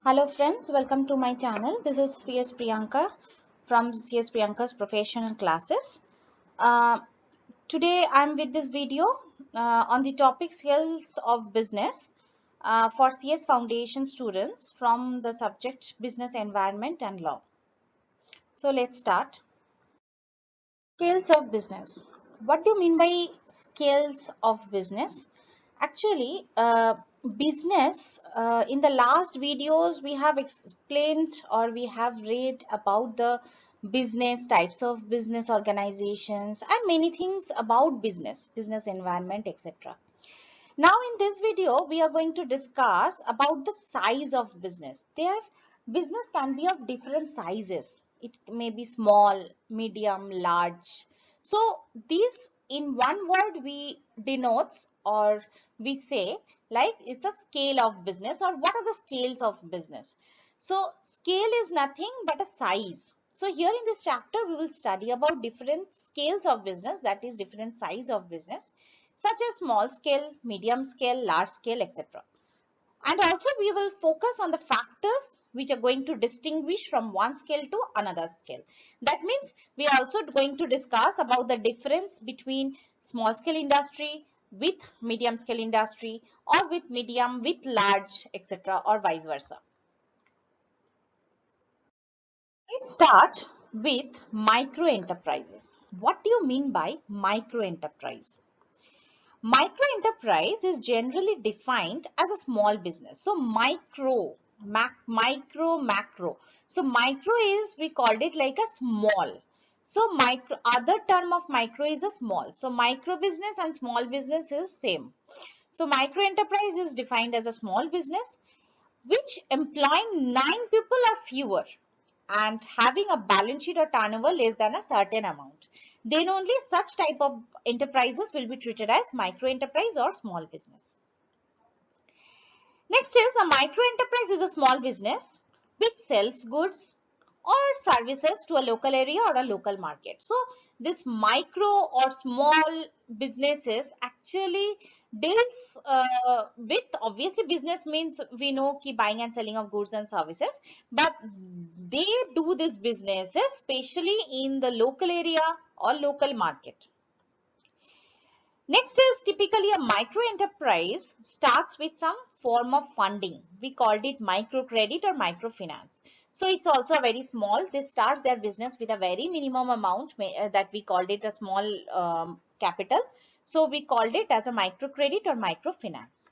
Hello friends, welcome to my channel. This is CS Priyanka from CS Priyanka's professional classes. Uh, Today I'm with this video on the topic skills of business for CS Foundation students from the subject business environment and law. So let's start. Scales of business. What do you mean by scales of business? Actually, business, in the last videos, we have explained or we have read about the business types of business organizations and many things about business environment, etc. Now in this video, we are going to discuss about the size of business. Their business can be of different sizes. It may be small, medium, large. So these in one word we denotes or we say like it's a scale of business or what are the scales of business. So scale is nothing but a size. So here in this chapter we will study about different scales of business, that is different size of business, such as small scale, medium scale, large scale, etc. And also we will focus on the factors which are going to distinguish from one scale to another scale. That means we are also going to discuss about the difference between small scale industry with medium scale industry or with medium with large, etc. or vice versa. Let's start with micro enterprises. What do you mean by micro enterprise? Micro enterprise is generally defined as a small business. So macro. So micro is, we called it like a small. So micro, other term of micro is a small. So micro business and small business is same. So micro enterprise is defined as a small business which employing 9 people or fewer and having a balance sheet or turnover less than a certain amount. Then only such type of enterprises will be treated as micro enterprise or small business. Next is a micro enterprise is a small business which sells goods or services to a local area or a local market. So this micro or small businesses actually deals with, obviously business means we know ki buying and selling of goods and services, but they do this business especially in the local area or local market. Next is typically a micro enterprise starts with some form of funding. We called it microcredit or microfinance. So it's also a very small, they start their business with a very minimum amount that we called it a small capital. So we called it as a microcredit or microfinance.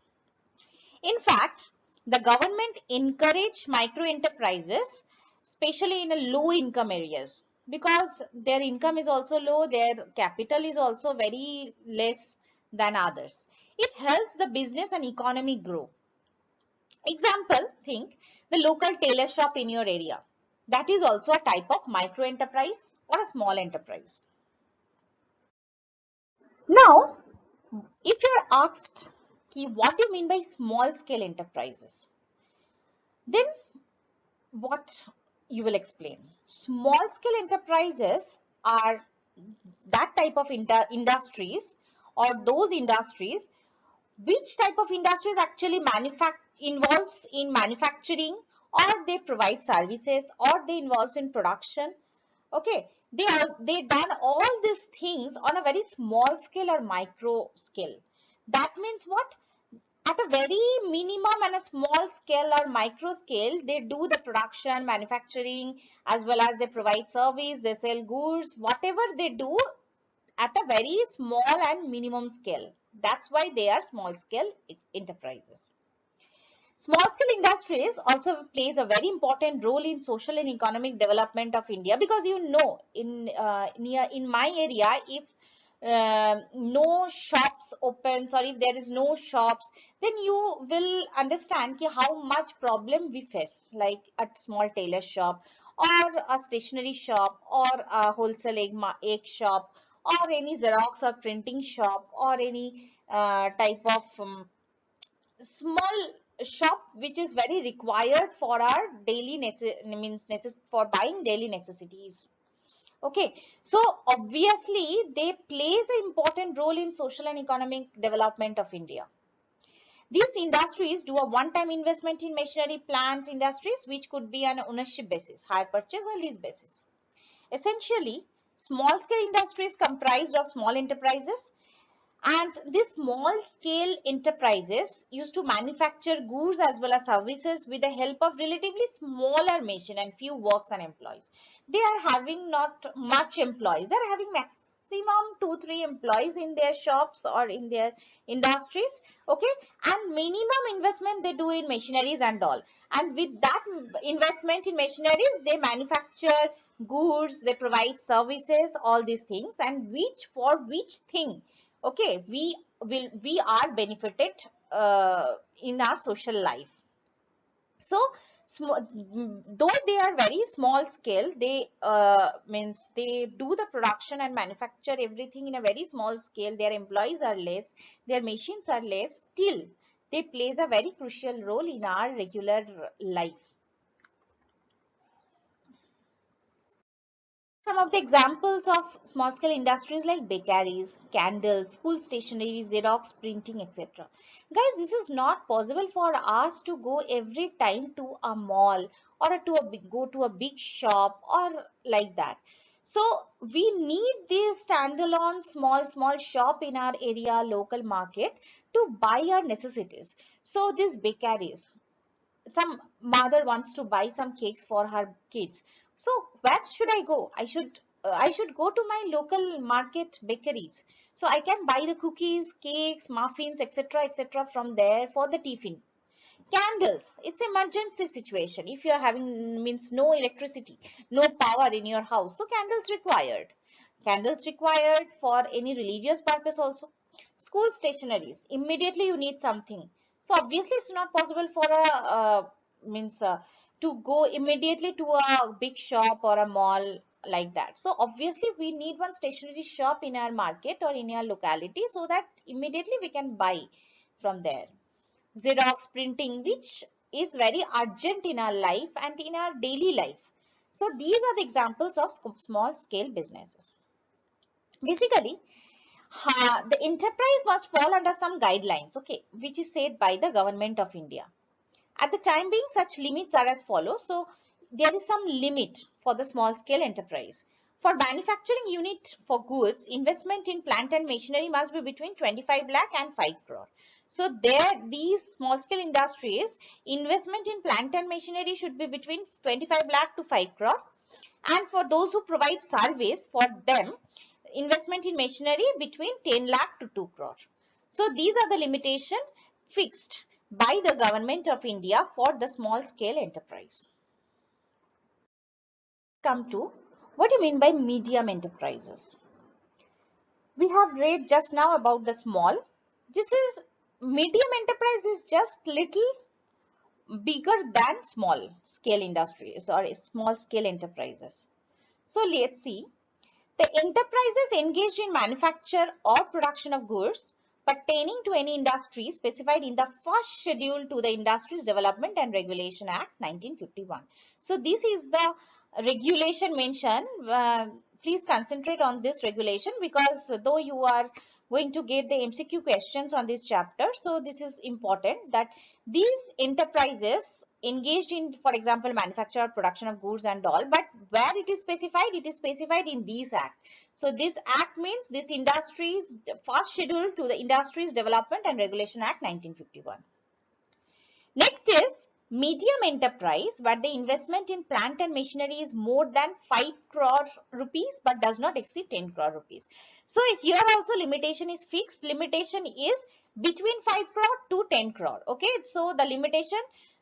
In fact, the government encourage micro enterprises, especially in a low income areas, because their income is also low, their capital is also very less than others. It helps the business and economy grow. Example, think the local tailor shop in your area. That is also a type of micro enterprise or a small enterprise. Now, if you're asked, what do you mean by small scale enterprises? Then what you will explain. Small scale enterprises are that type of industries or those industries which type of industries actually involves in manufacturing or they provide services or they involves in production. Okay, they done all these things on a very small scale or micro scale. That means what? At a very minimum and a small scale or micro scale, they do the production, manufacturing, as well as they provide service, they sell goods, whatever they do at a very small and minimum scale. That's why they are small scale enterprises. Small scale industries also plays a very important role in social and economic development of India, because you know in my area, if no shops opens or if there is no shops, then you will understand ki how much problem we face, like a small tailor shop or a stationery shop or a wholesale egg shop or any Xerox or printing shop or any type of small shop which is very required for our daily for buying daily necessities. Okay, so obviously they plays an important role in social and economic development of India. These industries do a one-time investment in machinery, plant industries, which could be on ownership basis, hire purchase or lease basis. Essentially, small-scale industries comprised of small enterprises, and these small scale enterprises used to manufacture goods as well as services with the help of relatively smaller machine and few works and employees. They are having not much employees. They are having maximum 2-3 employees in their shops or in their industries. Okay, and minimum investment they do in machineries and all. And with that investment in machineries, they manufacture goods, they provide services, all these things, and which thing, okay, we are benefited in our social life. So though they are very small scale, they means they do the production and manufacture everything in a very small scale, their employees are less, their machines are less, still they plays a very crucial role in our regular life. Some of the examples of small scale industries like bakeries, candles, school stationery, Xerox, printing, etc. Guys, this is not possible for us to go every time to a mall or go to a big shop or like that. So we need this standalone small shop in our area, local market, to buy our necessities. So these bakeries, some mother wants to buy some cakes for her kids, so where should I go? I should go to my local market bakeries, so I can buy the cookies, cakes, muffins, etc., etc. from there for the tiffin. Candles, it's emergency situation. If you are having, means, no electricity, no power in your house, so candles required for any religious purpose also. School stationaries, immediately you need something, so obviously it's not possible for a means to go immediately to a big shop or a mall like that. So obviously we need one stationery shop in our market or in our locality, so that immediately we can buy from there. Xerox, printing, which is very urgent in our life and in our daily life. So these are the examples of small scale businesses. Basically, the enterprise must fall under some guidelines, okay, which is set by the government of India. At the time being, such limits are as follows. So there is some limit for the small scale enterprise. For manufacturing unit for goods, investment in plant and machinery must be between 25 lakh and 5 crore. So there, these small scale industries, investment in plant and machinery should be between 25 lakh to 5 crore. And for those who provide service, for them, investment in machinery between 10 lakh to 2 crore. So these are the limitation fixed by the government of India for the small scale enterprise. Come to, what do you mean by medium enterprises? We have read just now about the small. This is medium enterprise is just little bigger than small scale industries or small scale enterprises. So let's see. The enterprises engaged in manufacture or production of goods pertaining to any industry specified in the first schedule to the Industries Development and Regulation Act 1951. So this is the regulation mentioned. Please concentrate on this regulation, because though you are going to get the MCQ questions on this chapter, so this is important that these enterprises engaged in, for example, manufacture or production of goods and all, but where it is specified in this act. So this act means this industries first schedule to the Industries Development and Regulation Act 1951. Next is medium enterprise, where the investment in plant and machinery is more than 5 crore rupees but does not exceed 10 crore rupees. So here also limitation is fixed. Limitation is between 5 crore to 10 crore. Okay, so the limitation,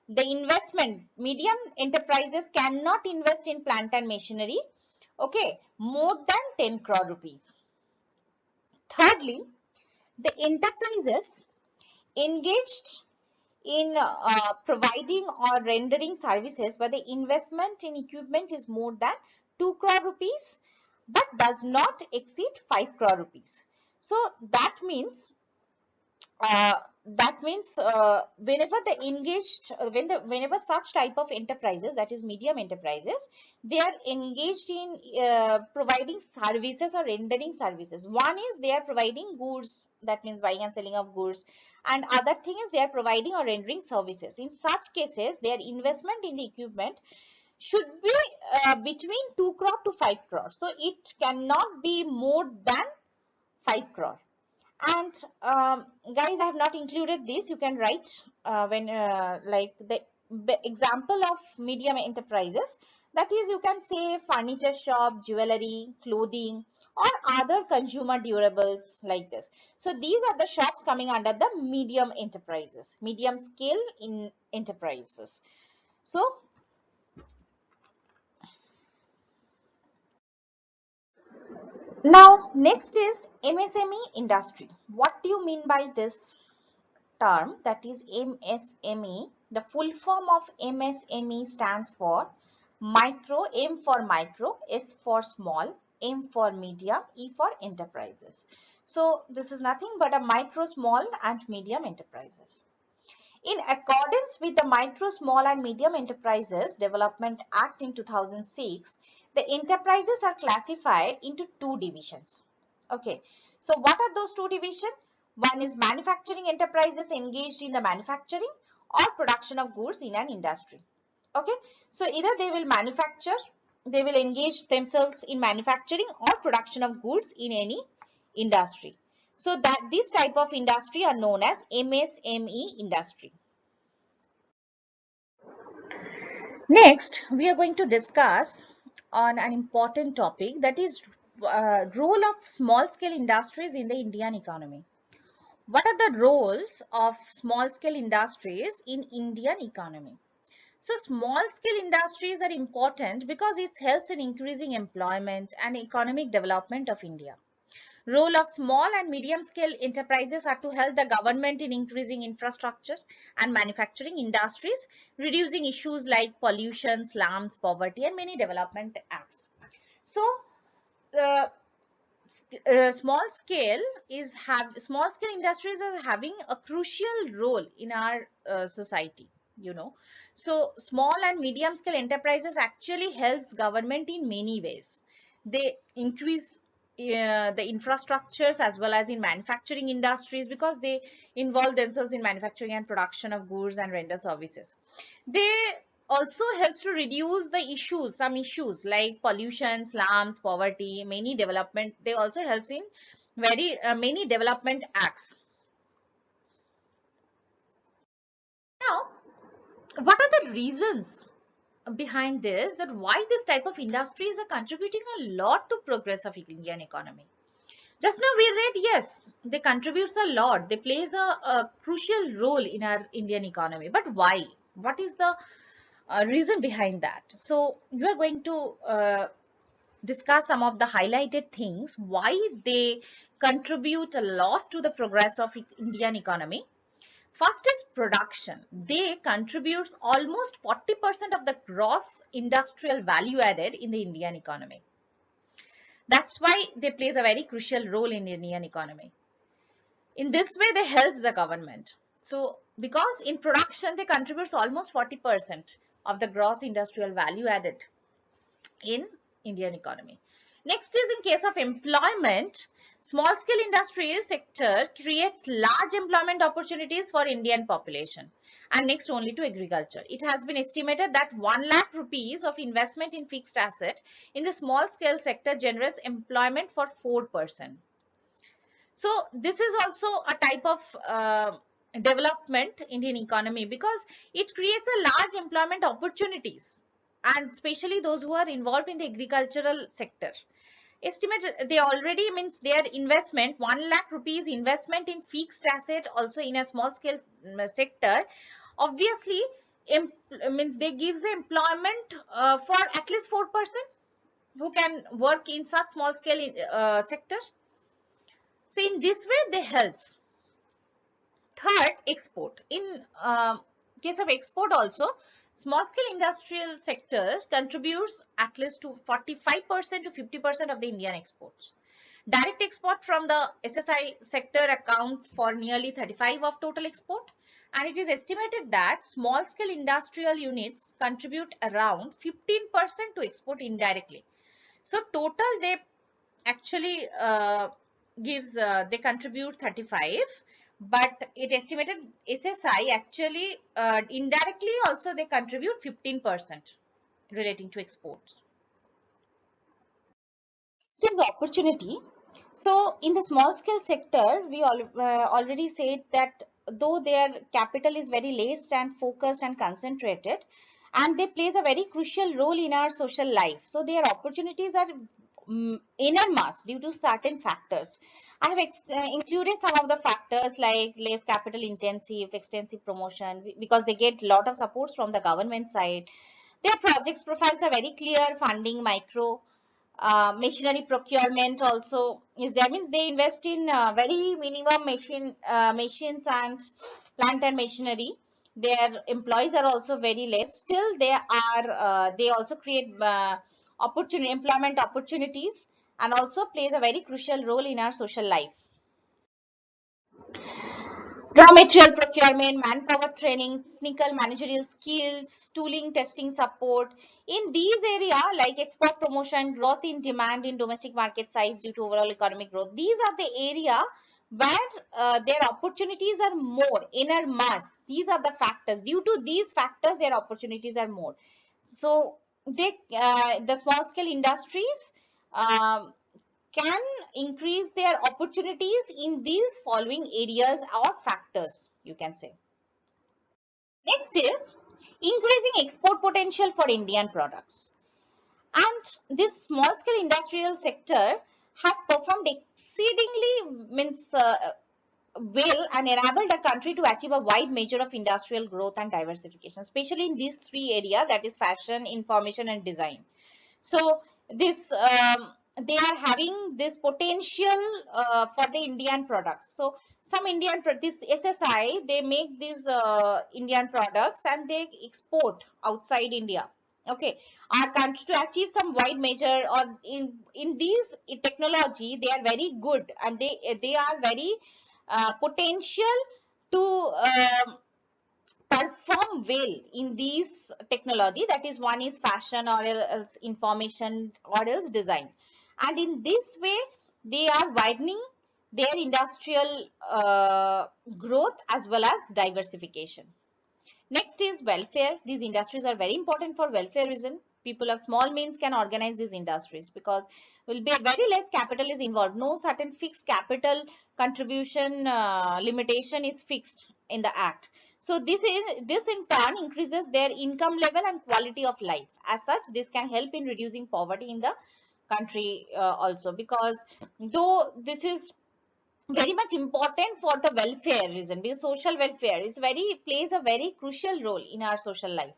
the investment, medium enterprises cannot invest in plant and machinery, okay, more than 10 crore rupees. Thirdly, the enterprises engaged in providing or rendering services where the investment in equipment is more than 2 crore rupees but does not exceed 5 crore rupees. So that means That means whenever the engaged whenever such type of enterprises, that is medium enterprises, they are engaged in providing services or rendering services. One is they are providing goods, that means buying and selling of goods, and other thing is they are providing or rendering services. In such cases, their investment in the equipment should be between 2 crore to 5 crore. So it cannot be more than 5 crore. And guys, I have not included this. You can write when like the example of medium enterprises, that is, you can say furniture shop, jewelry, clothing, or other consumer durables like this. So these are the shops coming under the medium enterprises, medium scale in enterprises. So now next is MSME industry. What do you mean by this term, that is MSME? The full form of MSME stands for micro, M for micro, S for small, M for medium, E for enterprises. So this is nothing but a micro, small and medium enterprises. In accordance with the Micro, Small and Medium Enterprises Development Act in 2006, the enterprises are classified into two divisions. Okay, so what are those two divisions? One is manufacturing enterprises engaged in the manufacturing or production of goods in an industry. Okay, so either they will manufacture, they will engage themselves in manufacturing or production of goods in any industry. So that this type of industry are known as MSME industry. Next, we are going to discuss on an important topic, that is role of small scale industries in the Indian economy. What are the roles of small scale industries in Indian economy? So small scale industries are important because it helps in increasing employment and economic development of India. Role of small and medium scale enterprises are to help the government in increasing infrastructure and manufacturing industries, reducing issues like pollution, slums, poverty, and many development acts. So, uh, small scale industries are having a crucial role in our society, you know. So small and medium scale enterprises actually helps government in many ways. They increase the infrastructures as well as in manufacturing industries, because they involve themselves in manufacturing and production of goods and render services. They also helps to reduce the issues, some issues like pollution, slums, poverty, many development. They also helps in very many development acts. Now, what are the reasons behind this, that why this type of industries are contributing a lot to progress of Indian economy? Just now we read, yes, they contributes a lot, they plays a crucial role in our Indian economy, but why? What is the reason behind that? So you are going to discuss some of the highlighted things why they contribute a lot to the progress of Indian economy. First is production. They contributes almost 40% of the gross industrial value added in the Indian economy. That's why they plays a very crucial role in the Indian economy. In this way, they help the government. So because in production, they contributes almost 40% of the gross industrial value added in Indian economy. Next is in case of employment, small scale industry sector creates large employment opportunities for Indian population. And next only to agriculture. It has been estimated that 1 lakh rupees of investment in fixed asset in the small scale sector generates employment for 4%. So this is also a type of development Indian economy, because it creates a large employment opportunities, and especially those who are involved in the agricultural sector. Estimate they already means their investment 1 lakh rupees investment in fixed asset also in a small scale sector, obviously means they gives the employment for at least 4% who can work in such small scale sector. So in this way they helps. Third, export. In case of export also, small scale industrial sectors contributes at least to 45% to 50% of the Indian exports. Direct export from the SSI sector account for nearly 35 of total export, and it is estimated that small scale industrial units contribute around 15% to export indirectly. So total they actually they contribute 35, but it estimated SSI actually indirectly also they contribute 15% relating to exports. This is opportunity. So in the small scale sector, we already said that though their capital is very less and focused and concentrated, and they plays a very crucial role in our social life. So their opportunities are enormous due to certain factors. I have included some of the factors like less capital intensive, extensive promotion, because they get lot of supports from the government side. Their projects profiles are very clear, funding, micro, machinery procurement also is there, means they invest in very minimum machines and plant and machinery. Their employees are also very less, still they also create employment opportunities, and also plays a very crucial role in our social life. Raw material procurement, manpower training, technical managerial skills, tooling, testing support. In these areas like export promotion, growth in demand in domestic market size due to overall economic growth, these are the area where their opportunities are more, inner mass. These are the factors. Due to these factors, their opportunities are more. So the small scale industries um, can increase their opportunities in these following areas or factors, you can say. Next is increasing export potential for Indian products. And this small scale industrial sector has performed exceedingly well and enabled the country to achieve a wide measure of industrial growth and diversification, especially in these three areas, that is fashion, information and design. So this they are having this potential for the Indian products. So some this SSI, they make these Indian products and they export outside India. Okay, our country to achieve some wide measure, or in these technology, they are very good, and they are very potential to perform well in these technology, that is one is fashion or else information or else design, and in this way they are widening their industrial growth as well as diversification. Next is welfare. These industries are very important for welfare reason. People of small means can organize these industries because will be very less capital is involved. No certain fixed capital contribution limitation is fixed in the act. So this in turn increases their income level and quality of life. As such, this can help in reducing poverty in the country also, because though this is very much important for the welfare reason, because social welfare is very plays a very crucial role in our social life.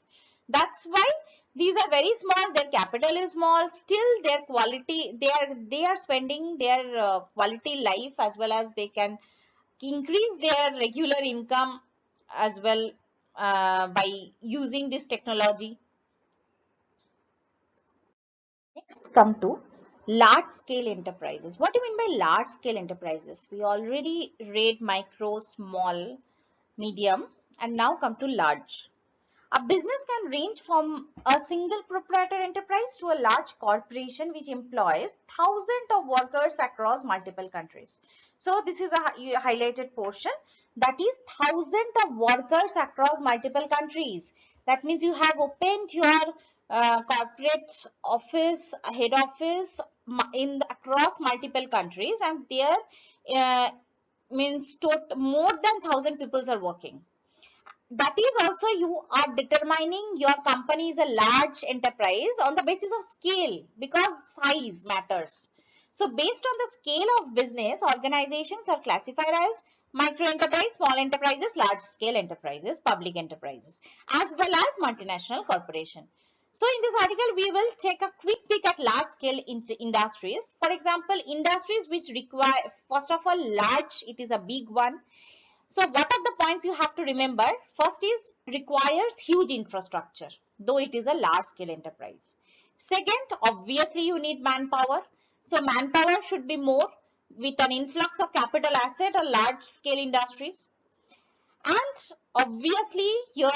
That's why these are very small, their capital is small, still their quality, they are spending their quality life, as well as they can increase their regular income as well by using this technology. Next come to large scale enterprises. What do you mean by large scale enterprises? We already read micro, small, medium, and now come to large. A business can range from a single proprietor enterprise to a large corporation which employs thousands of workers across multiple countries. So this is a highlighted portion, that is thousands of workers across multiple countries. That means you have opened your corporate office, head office in across multiple countries, and there uh, means more than 1,000 people are working. That is also you are determining your company is a large enterprise on the basis of scale, because size matters. So based on the scale of business, organizations are classified as micro enterprise, small enterprises, large scale enterprises, public enterprises, as well as multinational corporation. So in this article, we will take a quick peek at large scale industries. For example, industries which require, first of all, large, it is a big one. So what are the points you have to remember? First is requires huge infrastructure, though it is a large scale enterprise. Second, obviously you need manpower. So manpower should be more with an influx of capital asset or large scale industries. And obviously here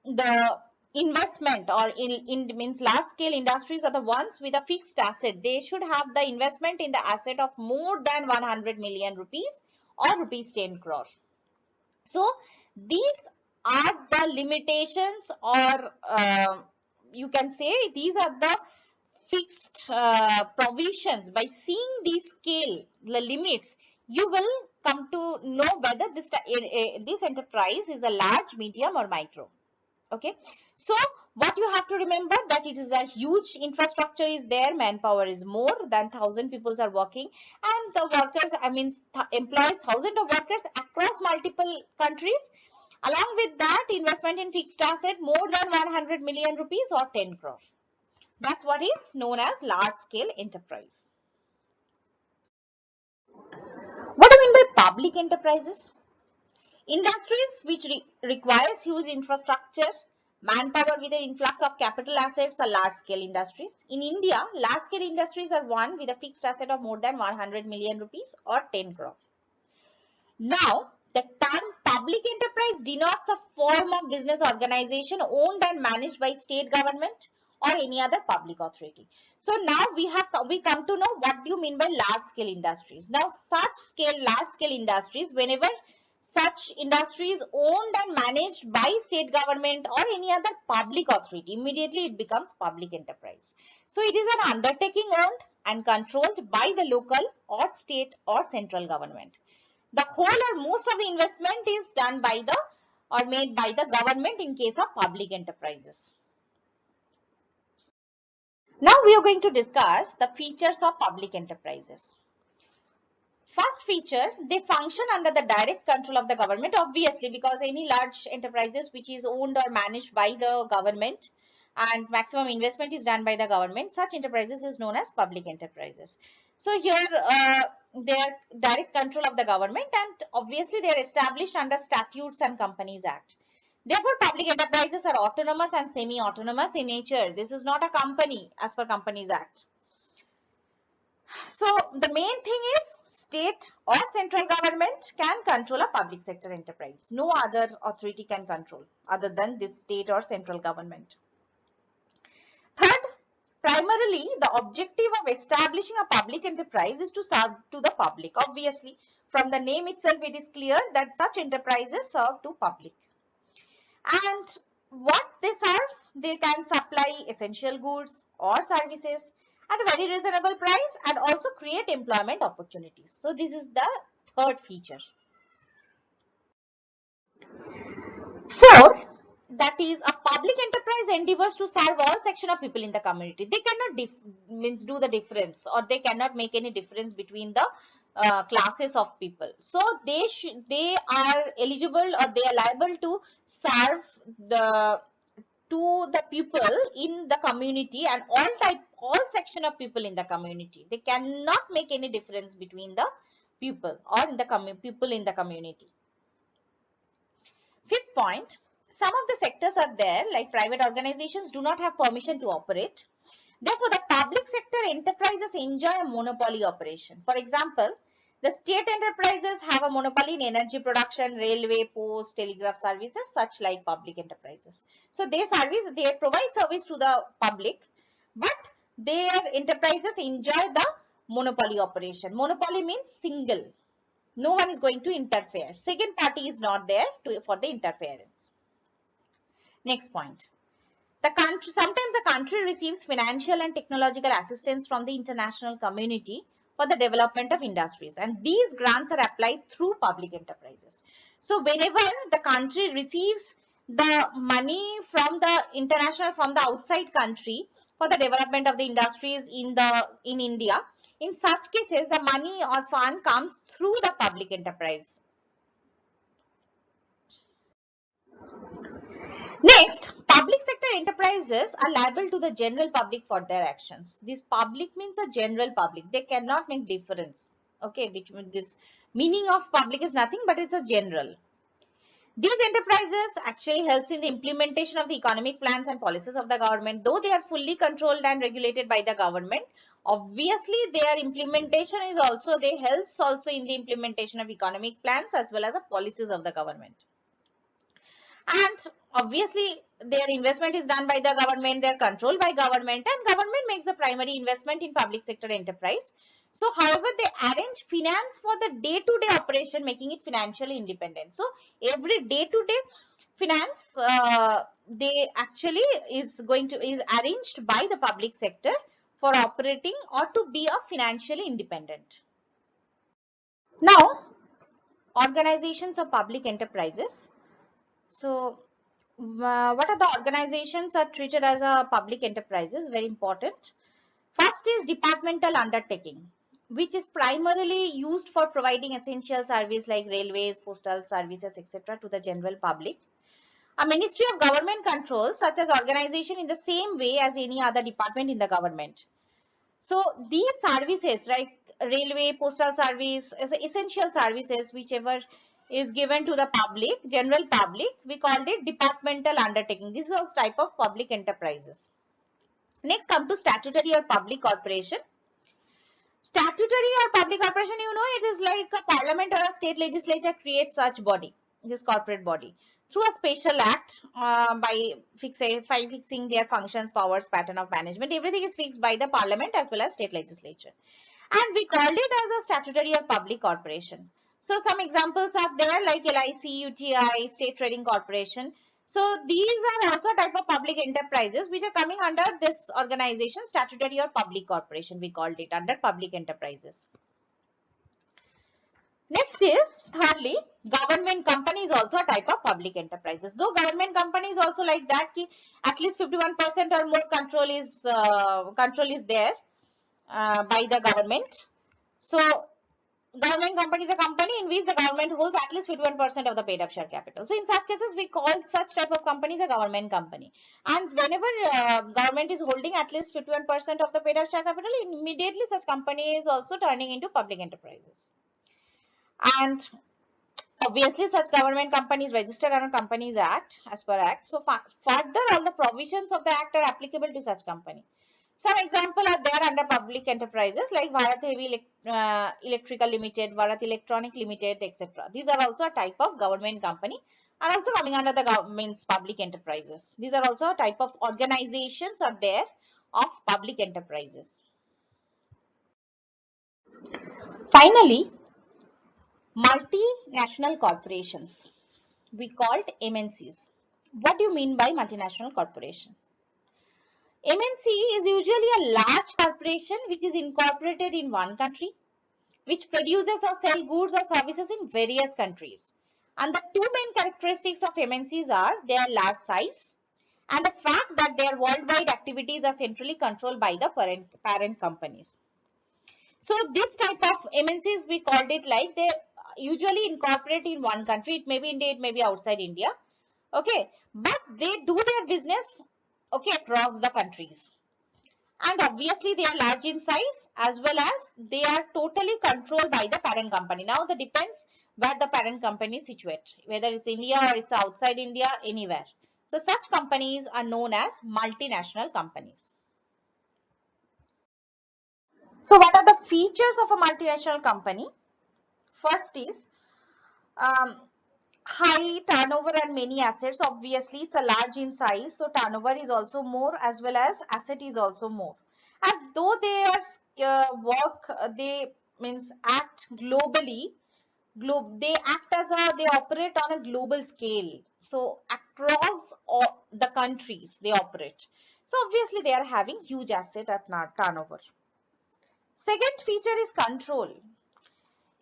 the investment or in means large scale industries are the ones with a fixed asset. They should have the investment in the asset of more than 100 million rupees or rupees 10 crore. So these are the limitations, or you can say these are the fixed provisions. By seeing the scale, the limits, you will come to know whether this enterprise is a large, medium or micro. Okay, so what you have to remember, that it is a huge infrastructure is there, manpower is more than 1,000 people are working, and the workers, I mean employs thousands of workers across multiple countries. Along with that, investment in fixed asset more than 100 million rupees or 10 crore. That's what is known as large scale enterprise. What do you mean by public enterprises? Industries which requires huge infrastructure, manpower with an influx of capital assets are large scale industries. In India, large scale industries are one with a fixed asset of more than 100 million rupees or 10 crore. Now, the term public enterprise denotes a form of business organization owned and managed by state government or any other public authority. So now we come to know what do you mean by large scale industries. Now large scale industries, whenever such industry is owned and managed by state government or any other public authority, immediately it becomes public enterprise. So it is an undertaking owned and controlled by the local or state or central government. The whole or most of the investment is done by the or made by the government in case of public enterprises. Now we are going to discuss the features of public enterprises. First feature, they function under the direct control of the government, obviously, because any large enterprises which is owned or managed by the government and maximum investment is done by the government, such enterprises is known as public enterprises. So here they are direct control of the government, and obviously they are established under statutes and Companies Act. Therefore, public enterprises are autonomous and semi-autonomous in nature. This is not a company as per Companies Act. So the main thing is state or central government can control a public sector enterprise. No other authority can control other than this state or central government. Third, primarily the objective of establishing a public enterprise is to serve to the public. Obviously, from the name itself it is clear that such enterprises serve to public. And what they serve, they can supply essential goods or services at a very reasonable price and also create employment opportunities. So this is the third feature. Fourth, that is a public enterprise endeavors to serve all section of people in the community. They cannot do the difference, or they cannot make any difference between the classes of people. So they are eligible or they are liable to serve the people in the community and all section of people in the community. They cannot make any difference between the people or in the people in the community. Fifth point, some of the sectors are there, like private organizations do not have permission to operate. Therefore, the public sector enterprises enjoy a monopoly operation. For example, the state enterprises have a monopoly in energy production, railway, post, telegraph services, such like public enterprises. So they provide service to the public, but their enterprises enjoy the monopoly operation. Monopoly means single. No one is going to interfere. Second party is not there for the interference. Next point. Sometimes the country receives financial and technological assistance from the international community for the development of industries, and these grants are applied through public enterprises. So whenever the country receives the money from the international, from the outside country for the development of the industries in India, in such cases the money or fund comes through the public enterprise. Next, public sector enterprises are liable to the general public for their actions. This public means a general public. They cannot make difference. Okay, between this meaning of public is nothing but it's a general. These enterprises actually helps in the implementation of the economic plans and policies of the government. Though they are fully controlled and regulated by the government, obviously their implementation is also, they helps also in the implementation of economic plans as well as the policies of the government. And obviously their investment is done by the government, they are controlled by government, and government makes the primary investment in public sector enterprise. So however, they arrange finance for the day-to-day operation, making it financially independent. So every day-to-day finance they actually is arranged by the public sector for operating or to be a financially independent. Now, organizations of public enterprises. So what are the organizations are treated as a public enterprises? Very important. First is departmental undertaking, which is primarily used for providing essential service like railways, postal services, etc. to the general public. A ministry of government control such as organization in the same way as any other department in the government. So these services, like railway, postal service, essential services, whichever is given to the public, general public, we called it departmental undertaking. This is a type of public enterprises. Next, come to statutory or public corporation. Statutory or public corporation, you know, it is like a parliament or a state legislature creates such body, this corporate body, through a special act by fixing their functions, powers, pattern of management. Everything is fixed by the parliament as well as state legislature. And we called it as a statutory or public corporation. So some examples are there like LIC, UTI, State Trading Corporation. So these are also a type of public enterprises which are coming under this organization, statutory or public corporation. We called it under public enterprises. Next is thirdly, government company is also a type of public enterprises. Though government company is also like that, ki at least 51% or more control is there by the government. So government company is a company in which the government holds at least 51% of the paid up share capital. So in such cases, we call such type of companies a government company. And whenever government is holding at least 51% of the paid up share capital, immediately such company is also turning into public enterprises. And obviously such government companies registered under Companies Act as per Act. So further, all the provisions of the Act are applicable to such company. Some example are there under public enterprises like Bharat Heavy Electrical Limited, Bharat Electronic Limited, etc. These are also a type of government company and also coming under the government's public enterprises. These are also a type of organizations are there of public enterprises. Finally, multinational corporations, we called MNCs. What do you mean by multinational corporation? MNC is usually a large corporation which is incorporated in one country, which produces or sell goods or services in various countries. And the two main characteristics of MNCs are their large size and the fact that their worldwide activities are centrally controlled by the parent companies. So this type of MNCs, we called it like they usually incorporate in one country. It may be India, it may be outside India. Okay, but they do their business, okay, across the countries. And obviously they are large in size as well as they are totally controlled by the parent company. Now that depends where the parent company is situated, whether it's India or it's outside India, anywhere. So such companies are known as multinational companies. So what are the features of a multinational company? First is high turnover and many assets. Obviously it's a large in size, so turnover is also more as well as asset is also more. And though they are they means act globally, they act as they operate on a global scale, so across all the countries they operate. So obviously they are having huge asset at turnover. Second feature is control.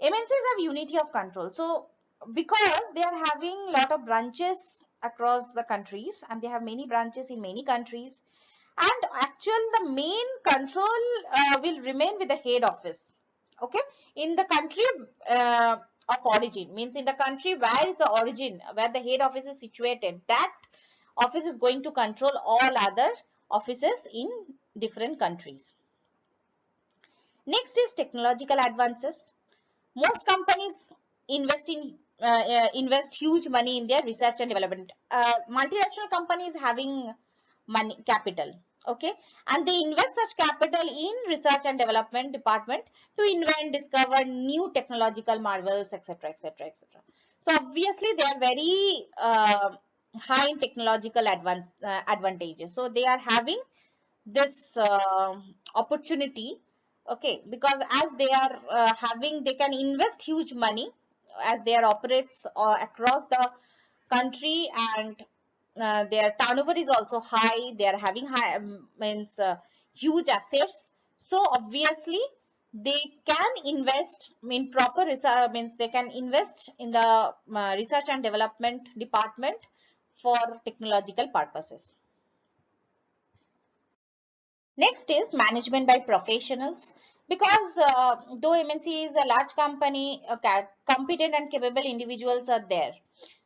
MNCs have unity of control. So because they are having lot of branches across the countries and they have many branches in many countries, and actually the main control will remain with the head office, okay, in the country of origin, means in the country where is the origin, where the head office is situated, that office is going to control all other offices in different countries. Next is technological advances. Most companies invest in invest huge money in their research and development. Multinational companies having money capital, okay, and they invest such capital in research and development department to invent, discover new technological marvels, etc, etc, etc. So obviously they are very high in technological advantages, so they are having this opportunity, okay, because as they are having, they can invest huge money as they are operates across the country, and their turnover is also high, they are having high means huge assets. So obviously they can invest in proper research, means they can invest in the research and development department for technological purposes. Next is management by professionals, because though MNC is a large company, competent and capable individuals are there.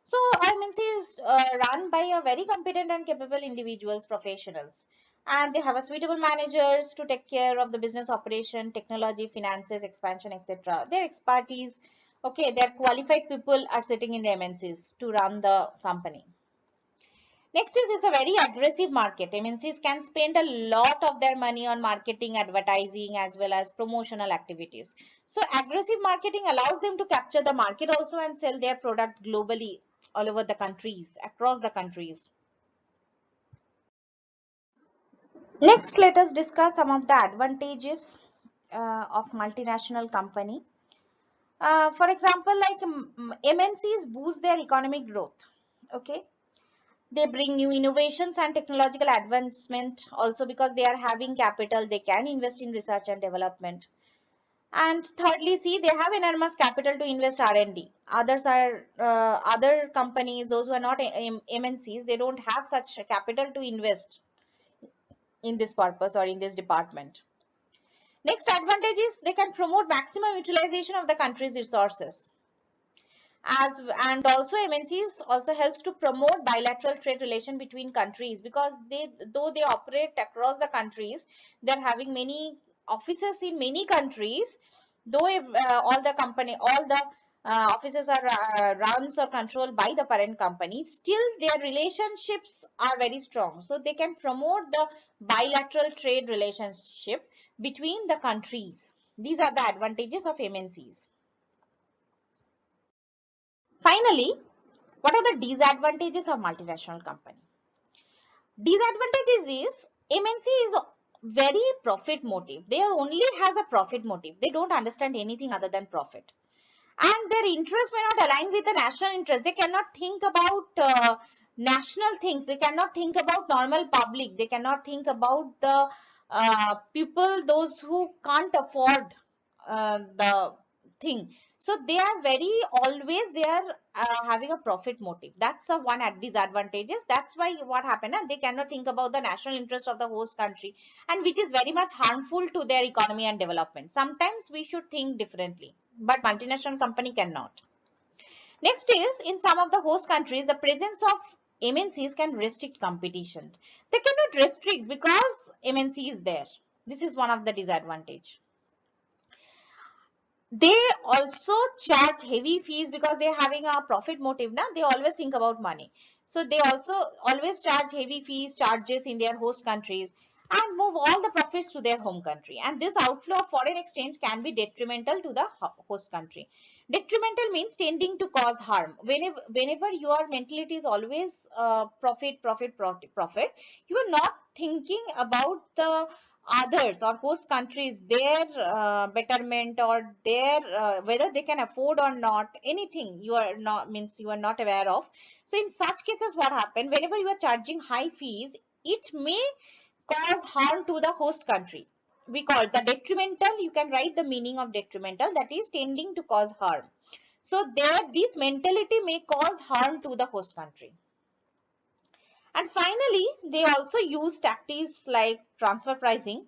So MNC is run by a very competent and capable individuals, professionals, and they have a suitable managers to take care of the business operation, technology, finances, expansion, etc. Their expertise, okay, their qualified people are sitting in the MNCs to run the company. Next is it's a very aggressive market. MNCs can spend a lot of their money on marketing, advertising, as well as promotional activities. So aggressive marketing allows them to capture the market also and sell their product globally all over the countries, across the countries. Next, let us discuss some of the advantages of multinational company. For example, like MNCs boost their economic growth. Okay, they bring new innovations and technological advancement also, because they are having capital, they can invest in research and development. And thirdly, see, they have enormous capital to invest R&D. Others are other companies, those who are not MNCs, they don't have such capital to invest in this purpose or in this department. Next advantage is they can promote maximum utilization of the country's resources. And also MNCs also helps to promote bilateral trade relation between countries, because though they operate across the countries, they're having many offices in many countries. Though if, all the offices are runs or controlled by the parent company, still their relationships are very strong, so they can promote the bilateral trade relationship between the countries. These are the advantages of MNCs. Finally, what are the disadvantages of multinational company? Disadvantages is MNC is very profit motive. They only has a profit motive. They don't understand anything other than profit. And their interest may not align with the national interest. They cannot think about national things. They cannot think about normal public. They cannot think about the people, those who can't afford the thing. So they are very always they are having a profit motive. That's a one at disadvantages. That's why what happened, they cannot think about the national interest of the host country, and which is very much harmful to their economy and development. Sometimes we should think differently, but multinational company cannot. Next is, in some of the host countries, the presence of MNCs can restrict competition. They cannot restrict because MNC is there. This is one of the disadvantage. They also charge heavy fees because they're having a profit motive now. They always think about money, so they also always charge heavy fees, charges in their host countries, and move all the profits to their home country. And this outflow of foreign exchange can be detrimental to the host country. Detrimental means tending to cause harm. Whenever your mentality is always profit, profit, profit, profit, you are not thinking about the others or host countries, their betterment, or their whether they can afford or not, anything you are not, means you are not aware of. So in such cases, what happen, whenever you are charging high fees, it may cause harm to the host country. We call it the detrimental. You can write the meaning of detrimental, that is tending to cause harm. So there, this mentality may cause harm to the host country. And finally, they also use tactics like transfer pricing.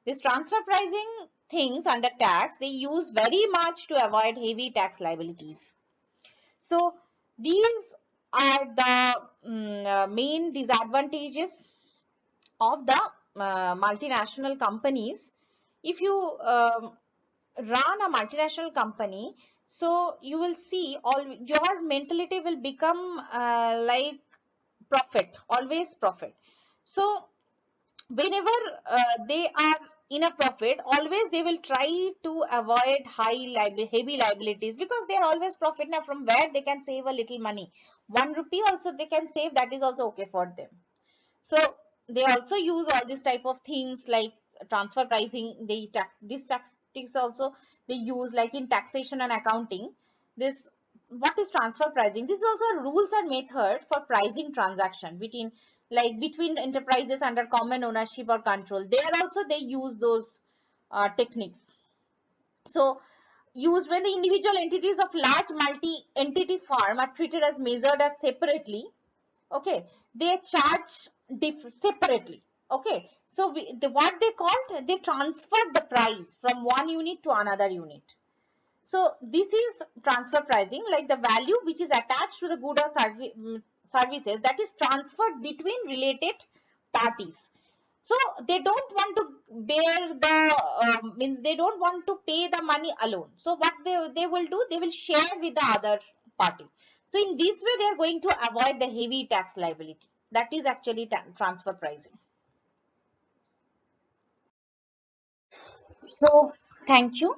This transfer pricing things under tax, they use very much to avoid heavy tax liabilities. So these are the main disadvantages of the multinational companies. If you run a multinational company, So you will see all your mentality will become like profit, always profit. So whenever they are in a profit, always they will try to avoid heavy liabilities, because they are always profit. Now from where they can save a little money, 1 rupee also they can save, that is also okay for them. So they also use all these type of things like transfer pricing. These tactics also they use, like in taxation and accounting. This, what is transfer pricing? This is also rules and method for pricing transaction between, like between enterprises under common ownership or control. There also they use those techniques. So used when the individual entities of large multi-entity firm are treated as measured as separately. Okay, they charge separately. Okay, so what they called, they transferred the price from one unit to another unit. So this is transfer pricing, like the value which is attached to the good or services, that is transferred between related parties. So they don't want to bear the means they don't want to pay the money alone. So what they will do, they will share with the other party. So in this way they are going to avoid the heavy tax liability. That is actually transfer pricing. So thank you.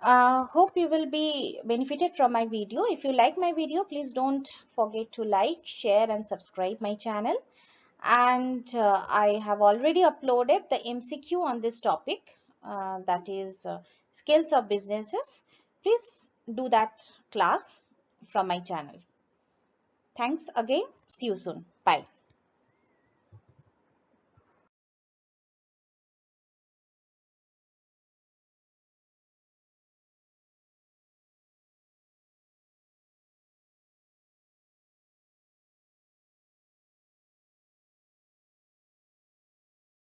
Hope you will be benefited from my video. If you like my video, please don't forget to like, share and subscribe my channel. And I have already uploaded the MCQ on this topic, that is skills of businesses. Please do that class from my channel. Thanks again. See you soon. Bye.